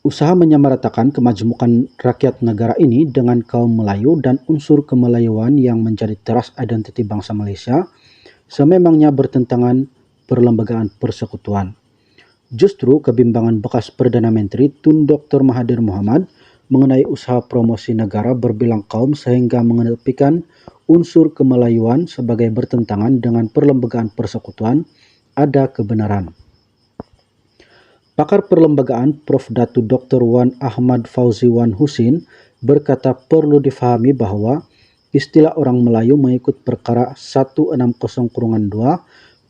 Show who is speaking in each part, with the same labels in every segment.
Speaker 1: Usaha menyamaratakan kemajemukan rakyat negara ini dengan kaum Melayu dan unsur kemelayuan yang menjadi teras identiti bangsa Malaysia sememangnya bertentangan perlembagaan persekutuan. Justru kebimbangan bekas Perdana Menteri Tun Dr. Mahathir Mohamad mengenai usaha promosi negara berbilang kaum sehingga mengedepikan unsur kemelayuan sebagai bertentangan dengan perlembagaan persekutuan ada kebenaran. Pakar perlembagaan Prof. Datu Dr. Wan Ahmad Fauzi Wan Husin berkata perlu difahami bahwa istilah orang Melayu mengikut perkara 160-2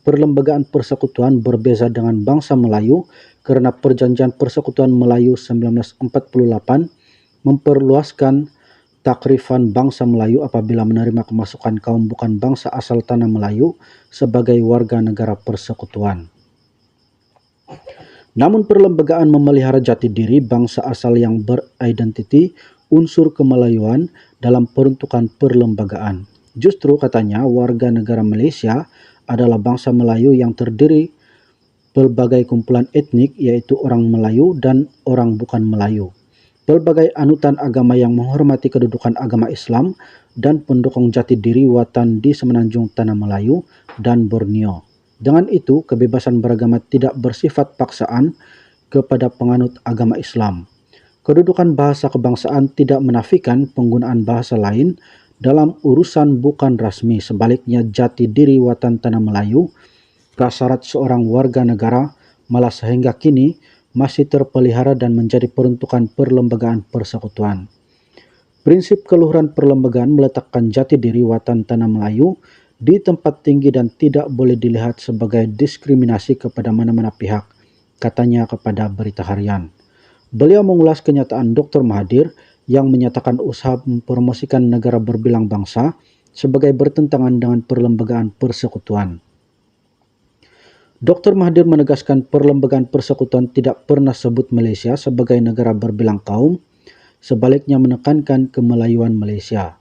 Speaker 1: perlembagaan persekutuan berbeza dengan bangsa Melayu karena Perjanjian Persekutuan Melayu 1948 memperluaskan takrifan bangsa Melayu apabila menerima kemasukan kaum bukan bangsa asal tanah Melayu sebagai warga negara persekutuan. Namun perlembagaan memelihara jati diri bangsa asal yang beridentiti unsur kemelayuan dalam peruntukan perlembagaan. Justru katanya warga negara Malaysia adalah bangsa Melayu yang terdiri pelbagai kumpulan etnik yaitu orang Melayu dan orang bukan Melayu. Pelbagai anutan agama yang menghormati kedudukan agama Islam dan pendukung jati diri watan di semenanjung tanah Melayu dan Borneo. Dengan itu, kebebasan beragama tidak bersifat paksaan kepada penganut agama Islam. Kedudukan bahasa kebangsaan tidak menafikan penggunaan bahasa lain dalam urusan bukan rasmi. Sebaliknya, jati diri watan tanah Melayu, prasyarat seorang warga negara, malah sehingga kini masih terpelihara dan menjadi peruntukan perlembagaan persekutuan. Prinsip keluhuran perlembagaan meletakkan jati diri watan tanah Melayu di tempat tinggi dan tidak boleh dilihat sebagai diskriminasi kepada mana-mana pihak, katanya kepada Berita Harian. Beliau mengulas kenyataan Dr. Mahathir yang menyatakan usaha mempromosikan negara berbilang bangsa sebagai bertentangan dengan perlembagaan persekutuan. Dr. Mahathir menegaskan perlembagaan persekutuan tidak pernah sebut Malaysia sebagai negara berbilang kaum, sebaliknya menekankan kemelayuan Malaysia.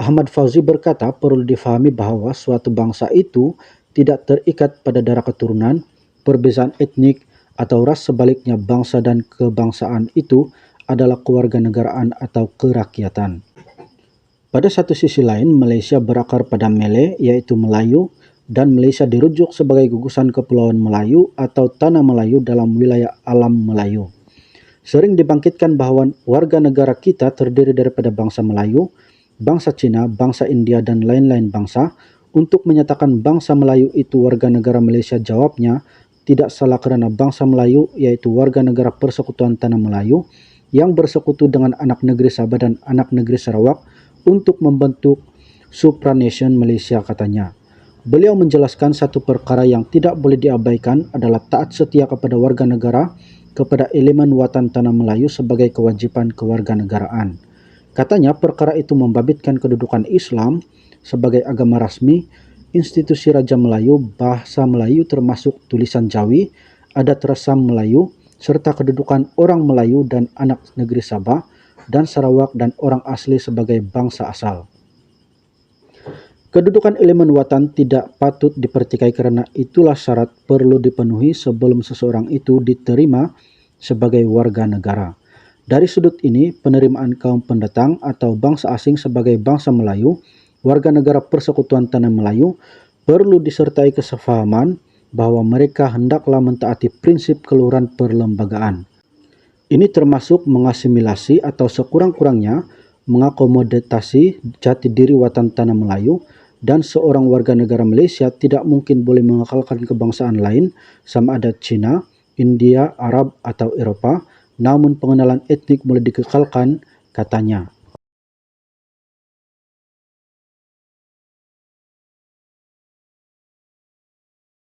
Speaker 1: Ahmad Fauzi berkata perlu difahami bahwa suatu bangsa itu tidak terikat pada darah keturunan, perbezaan etnik, atau ras. Sebaliknya bangsa dan kebangsaan itu adalah kewarganegaraan atau kerakyatan. Pada satu sisi lain, Malaysia berakar pada Malay yaitu Melayu dan Malaysia dirujuk sebagai gugusan Kepulauan Melayu atau Tanah Melayu dalam wilayah alam Melayu. Sering dibangkitkan bahwa warga negara kita terdiri daripada bangsa Melayu, bangsa Cina, bangsa India, dan lain-lain bangsa. Untuk menyatakan bangsa Melayu itu warga negara Malaysia, jawabnya tidak salah karena bangsa Melayu yaitu warga negara Persekutuan Tanah Melayu yang bersekutu dengan anak negeri Sabah dan anak negeri Sarawak untuk membentuk supranation Malaysia, katanya. Beliau menjelaskan satu perkara yang tidak boleh diabaikan adalah taat setia kepada warga negara kepada elemen watan Tanah Melayu sebagai kewajiban kewarganegaraan. Katanya perkara itu membabitkan kedudukan Islam sebagai agama rasmi, institusi Raja Melayu, bahasa Melayu termasuk tulisan Jawi, adat resam Melayu, serta kedudukan orang Melayu dan anak negeri Sabah dan Sarawak dan orang asli sebagai bangsa asal. Kedudukan elemen watan tidak patut dipertikai karena itulah syarat perlu dipenuhi sebelum seseorang itu diterima sebagai warga negara. Dari sudut ini, penerimaan kaum pendatang atau bangsa asing sebagai bangsa Melayu, warga negara Persekutuan Tanah Melayu, perlu disertai kesepahaman bahwa mereka hendaklah mentaati prinsip keluhuran perlembagaan. Ini termasuk mengasimilasi atau sekurang-kurangnya mengakomodasi jati diri watan Tanah Melayu, dan seorang warga negara Malaysia tidak mungkin boleh mengekalkan kebangsaan lain sama ada Cina, India, Arab, atau Eropah. Namun pengenalan etnik boleh dikekalkan, katanya.